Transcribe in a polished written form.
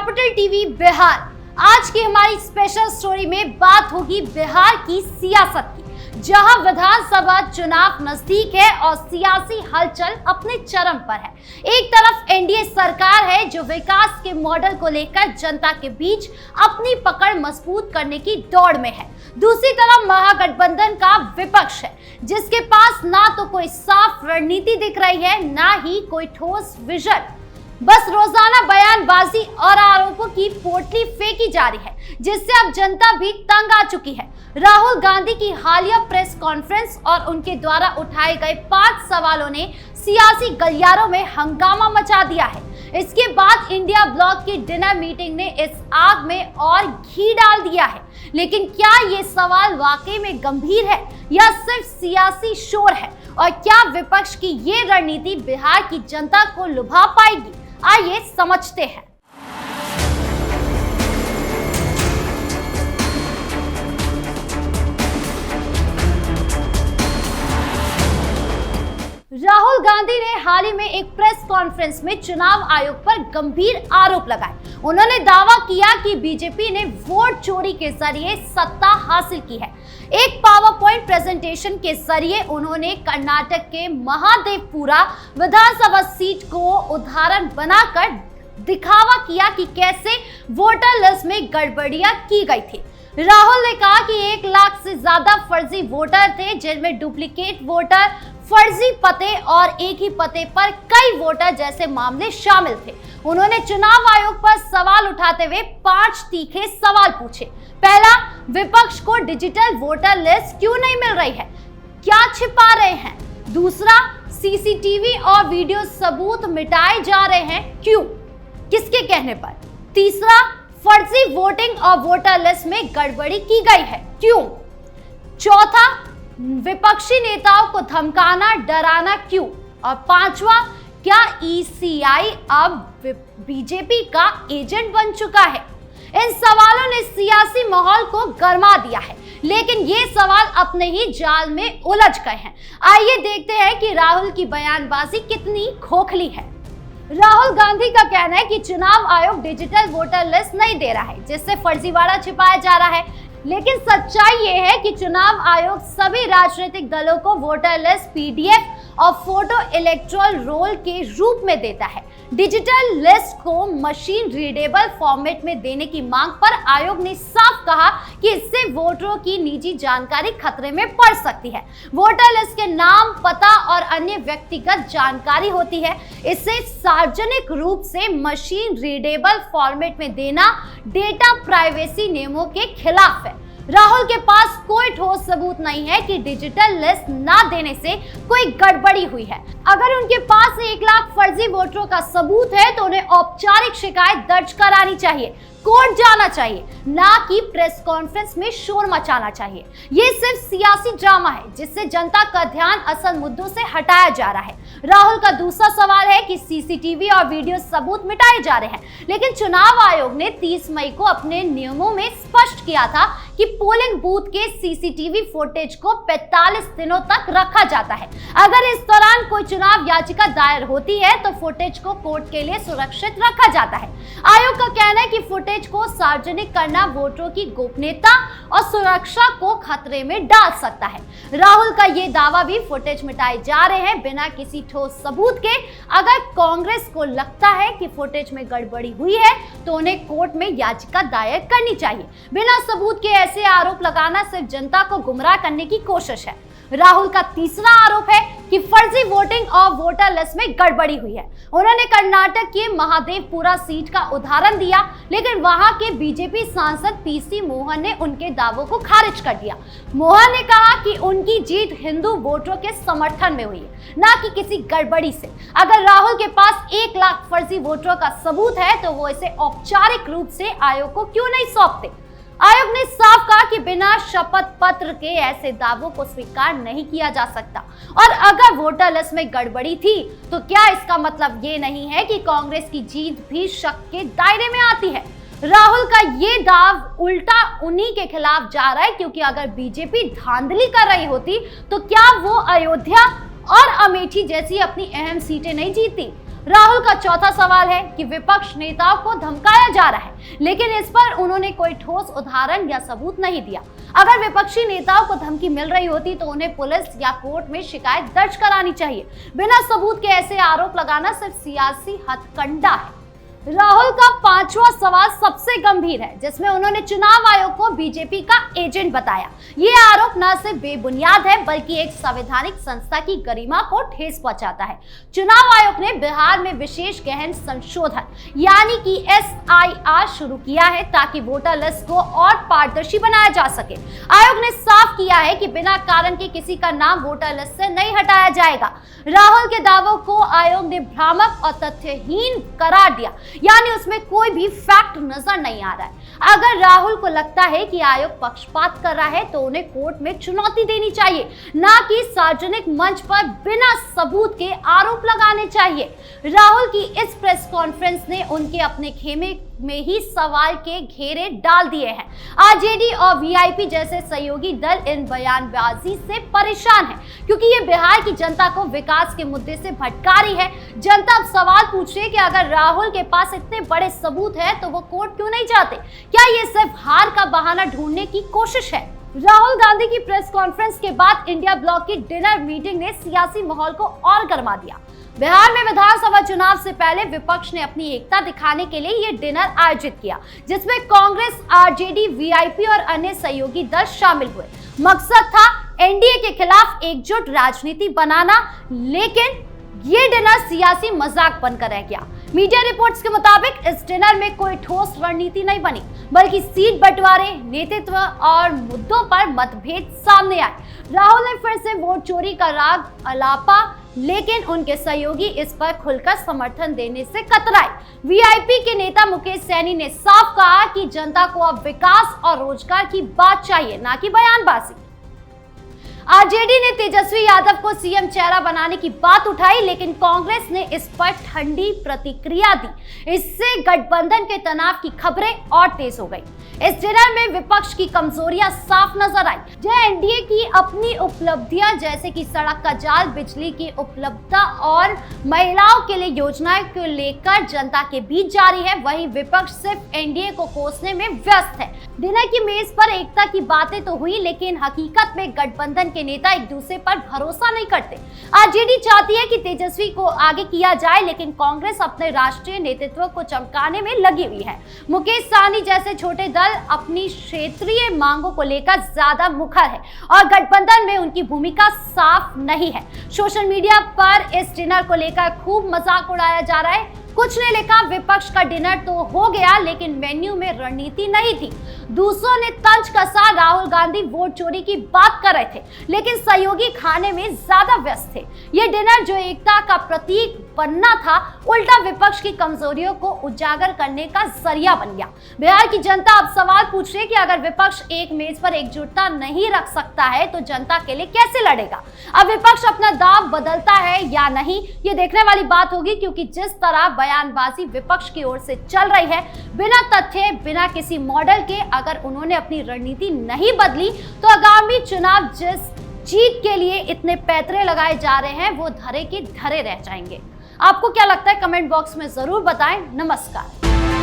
Capital TV Bihar. आज की हमारी स्पेशल स्टोरी में बात होगी बिहार की सियासत की, जहां विधानसभा चुनाव नजदीक है और सियासी हलचल अपने चरम पर है। एक तरफ एनडीए सरकार है जो विकास के मॉडल को लेकर जनता के बीच अपनी पकड़ मजबूत करने की दौड़ में है। दूसरी तरफ महागठबंधन का विपक्ष है जिसके पास ना तो कोई साफ रणनीति दिख रही है, ना ही कोई ठोस विजन। बस रोजाना बयानबाजी और आरोपों की पोटली फेंकी जा रही है, जिससे अब जनता भी तंग आ चुकी है। राहुल गांधी की हालिया प्रेस कॉन्फ्रेंस और उनके द्वारा उठाए गए 5 सवालों ने सियासी गलियारों में हंगामा मचा दिया है। इसके बाद इंडिया ब्लॉक की डिनर मीटिंग ने इस आग में और घी डाल दिया है। लेकिन क्या ये सवाल वाकई में गंभीर है या सिर्फ सियासी शोर है, और क्या विपक्ष की ये रणनीति बिहार की जनता को लुभा पाएगी? आइए समझते हैं। राहुल गांधी ने हाल ही में एक प्रेस कॉन्फ्रेंस में चुनाव आयोग पर गंभीर आरोप लगाए। उन्होंने दावा किया कि बीजेपी ने वोट चोरी के जरिए सत्ता हासिल की है। एक पावर पॉइंट प्रेजेंटेशन के जरिए उन्होंने कर्नाटक के महादेवपुरा विधानसभा सीट को उदाहरण बनाकर दिखावा किया कि कैसे वोटर लिस्ट में गड़बड़ियां की गई थी। राहुल ने कहा कि 1 लाख से ज्यादा फर्जी वोटर थे, जिनमें डुप्लीकेट वोटर, फर्जी पते और एक ही पते पर कई वोटर जैसे मामले शामिल थे। उन्होंने चुनाव आयोग पर सवाल उठाते हुए 5 तीखे सवाल पूछे। पहला, विपक्ष को डिजिटल वोटर लिस्ट क्यों नहीं मिल रही है? क्या छिपा रहे हैं? दूसरा, सीसीटीवी और वीडियो सबूत मिटाए जा रहे हैं, क्यों? किसके कहने पर? तीसरा, फर्जी वोटिंग और वोटर लिस्ट में गड़बड़ी की गई है, क्यों? चौथा, विपक्षी नेताओं को धमकाना, डराना क्यों? और 5वां, क्या ईसीआई अब बीजेपी का एजेंट बन चुका है? इन सवालों ने सियासी माहौल को गरमा दिया है, लेकिन ये सवाल अपने ही जाल में उलझ गए हैं। आइए देखते हैं कि राहुल की बयानबाजी कितनी खोखली है। राहुल गांधी का कहना है कि चुनाव आयोग डिजिटल वोटर लिस्ट नहीं दे रहा है, जिससे फर्जीवाड़ा छिपाया जा रहा है। लेकिन सच्चाई ये है कि चुनाव आयोग सभी राजनीतिक दलों को वोटर लिस्ट पीडीएफ और फोटो इलेक्टोरल रोल के रूप में देता है। डिजिटल लिस्ट को मशीन रीडेबल फॉर्मेट में देने की मांग पर आयोग ने साफ कहा कि इससे वोटरों की निजी जानकारी खतरे में पड़ सकती है। वोटर लिस्ट के नाम, पता और अन्य व्यक्तिगत जानकारी होती है। इसे सार्वजनिक रूप से मशीन रीडेबल फॉर्मेट में देना डेटा प्राइवेसी नियमों के खिलाफ है। राहुल के पास कोई ठोस सबूत नहीं है कि डिजिटल लिस्ट ना देने से कोई गड़बड़ी हुई है। अगर उनके पास 1 लाख फर्जी वोटरों का सबूत है तो उन्हें औपचारिक शिकायत दर्ज करानी चाहिए, कोर्ट जाना चाहिए, ना कि प्रेस कॉन्फ्रेंस में शोर मचाना चाहिए। ये सिर्फ सियासी ड्रामा है जिससे जनता का ध्यान असल मुद्दों से हटाया जा रहा है। राहुल का दूसरा सवाल है कि सीसीटीवी और वीडियो सबूत मिटाए जा रहे हैं, लेकिन चुनाव आयोग ने 30 मई को अपने नियमों में स्पष्ट किया था कि पोलिंग बूथ के सीसीटीवी फुटेज को 45 दिनों तक रखा जाता है। अगर इस दौरान कोई चुनाव याचिका दायर होती है तो फुटेज को कोर्ट के लिए सुरक्षित रखा जाता है। आयोग का कहना है कि फुटेज को सार्वजनिक करना वोटरों की गोपनीयता और सुरक्षा को खतरे में डाल सकता है। राहुल का ये दावा भी फुटेज मिटाए जा रहे हैं बिना किसी ठोस सबूत के। अगर कांग्रेस को लगता है कि फुटेज में गड़बड़ी हुई है तो उन्हें कोर्ट में याचिका दायर करनी चाहिए। बिना सबूत के ऐसे आरोप लगाना सिर्फ जनता को गुमराह करने की कोशिश है। राहुल का तीसरा आरोप है कि फर्जी वोटिंग और वोटर लिस्ट में गड़बड़ी हुई है। उन्होंने कर्नाटक की महादेवपुरा सीट का उदाहरण दिया, लेकिन वहां के बीजेपी सांसद पीसी मोहन ने उनके दावों को खारिज कर दिया। मोहन ने कहा कि उनकी जीत हिंदू वोटरों के समर्थन में हुई है, ना कि किसी गड़बड़ी से। अगर राहुल के पास 1 लाख फर्जी वोटरों का सबूत है तो वो इसे औपचारिक रूप से आयोग को क्यों नहीं सौंपते? आयोग ने साफ कहा कि बिना शपथ पत्र के ऐसे दावों को स्वीकार नहीं किया जा सकता। और अगर वोटर लिस्ट में गड़बड़ी थी तो क्या इसका मतलब ये नहीं है कि कांग्रेस की जीत भी शक के दायरे में आती है? राहुल का ये दाव उल्टा उन्हीं के खिलाफ जा रहा है, क्योंकि अगर बीजेपी धांधली कर रही होती तो क्या वो अयोध्या और अमेठी जैसी अपनी अहम सीटें नहीं जीती? राहुल का चौथा सवाल है कि विपक्ष नेताओं को धमकाया जा रहा है, लेकिन इस पर उन्होंने कोई ठोस उदाहरण या सबूत नहीं दिया। अगर विपक्षी नेताओं को धमकी मिल रही होती तो उन्हें पुलिस या कोर्ट में शिकायत दर्ज करानी चाहिए। बिना सबूत के ऐसे आरोप लगाना सिर्फ सियासी हथकंडा है। राहुल का पांचवा सवाल सबसे गंभीर है, जिसमें उन्होंने चुनाव आयोग को बीजेपी का एजेंट बताया। ये आरोप न सिर्फ बेबुनियाद है बल्कि एक संवैधानिक संस्था की गरिमा को ठेस पहुंचाता है। चुनाव आयोग ने बिहार में विशेष गहन संशोधन यानी कि SIR शुरू किया है ताकि वोटर लिस्ट को और पारदर्शी बनाया जा सके। आयोग ने साफ किया है कि बिना कारण के किसी का नाम वोटर लिस्ट से नहीं हटाया जाएगा। राहुल के दावों को आयोग ने भ्रामक और तथ्यहीन करार दिया, यानी उसमें कोई भी फैक्ट नजर नहीं आ रहा है। अगर राहुल को लगता है कि आयोग पक्षपात कर रहा है तो उन्हें कोर्ट में चुनौती देनी चाहिए, ना कि सार्वजनिक मंच पर बिना सबूत के आरोप लगाने चाहिए। राहुल की इस प्रेस कॉन्फ्रेंस ने उनके अपने खेमे में ही सवाल के घेरे डाल दिए हैं। आरजेडी और वीआईपी जैसे सहयोगी दल इन बयानबाजी से परेशान है, क्योंकि ये बिहार की जनता को विकास के मुद्दे से भटका रही है। जनता अब सवाल पूछ रही है कि अगर राहुल के पास इतने बड़े सबूत है तो वो कोर्ट क्यों नहीं जाते? क्या ये सिर्फ हार का बहाना ढूंढने की कोशिश है? राहुल गांधी की प्रेस कॉन्फ्रेंस के बाद इंडिया ब्लॉक की डिनर मीटिंग ने सियासी माहौल को और गर्मा दिया। बिहार में विधानसभा चुनाव से पहले विपक्ष ने अपनी एकता दिखाने के लिए ये डिनर आयोजित किया, जिसमें कांग्रेस, आरजेडी, वीआईपी और अन्य सहयोगी दल शामिल हुए। मकसद था एनडीए के खिलाफ एकजुट राजनीति बनाना, लेकिन ये डिनर सियासी मजाक बनकर रह गया। मीडिया रिपोर्ट्स के मुताबिक इस डिनर में कोई ठोस रणनीति नहीं बनी, बल्कि सीट बंटवारे, नेतृत्व और मुद्दों पर मतभेद सामने आए। राहुल ने फिर से वोट चोरी का राग अलापा, लेकिन उनके सहयोगी इस पर खुलकर समर्थन देने से कतराए। वीआईपी के नेता मुकेश सैनी ने साफ कहा कि जनता को अब विकास और रोजगार की बात चाहिए, ना कि बयानबाजी। आरजेडी ने तेजस्वी यादव को सीएम चेहरा बनाने की बात उठाई, लेकिन कांग्रेस ने इस पर ठंडी प्रतिक्रिया दी। इससे गठबंधन के तनाव की खबरें और तेज हो गई। इस डिनर में विपक्ष की कमजोरियां साफ नजर आई, जहां एनडीए की अपनी उपलब्धियां जैसे कि सड़क का जाल, बिजली की उपलब्धता और महिलाओं के लिए योजनाएं को लेकर जनता के बीच जारी है, वहीं विपक्ष सिर्फ एनडीए को कोसने में व्यस्त है। डिनर की मेज पर एकता की बातें तो हुई, लेकिन हकीकत में गठबंधन के नेता एक दूसरे पर भरोसा नहीं करते। आरजेडी चाहती है कि तेजस्वी को आगे किया जाए, लेकिन कांग्रेस अपने राष्ट्रीय नेतृत्व को चमकाने में लगी हुई है। मुकेश सहनी जैसे छोटे दल अपनी क्षेत्रीय मांगों को लेकर ज्यादा मुखर है और गठबंधन में उनकी भूमिका साफ नहीं है। सोशल मीडिया पर इस डिनर को लेकर खूब मजाक उड़ाया जा रहा है। कुछ ने लिखा, विपक्ष का डिनर तो हो गया लेकिन मेन्यू में रणनीति नहीं थी। दूसरों ने तंज कसा, राहुल गांधी वोट चोरी की बात कर रहे थे लेकिन सहयोगी खाने में ज्यादा व्यस्त थे। ये डिनर जो एकता का प्रतीक बनना था, उल्टा विपक्ष की कमजोरियों को उजागर करने का जरिया बन गया। बिहार की जनता अब सवाल पूछ रही है कि अगर विपक्ष एक मेज पर एकजुटता नहीं रख सकता है तो जनता के लिए कैसे लड़ेगा? अब विपक्ष अपना दाव बदलता है या नहीं, ये देखने वाली बात होगी, क्योंकि जिस तरह बयानबाजी विपक्ष की ओर से चल रही है, बिना तथ्य, बिना किसी मॉडल के, अगर उन्होंने अपनी रणनीति नहीं बदली तो आगामी चुनाव जिस जीत के लिए इतने पैतरे लगाए जा रहे हैं वो धरे के धरे रह जाएंगे। आपको क्या लगता है? कमेंट बॉक्स में जरूर बताएं। नमस्कार।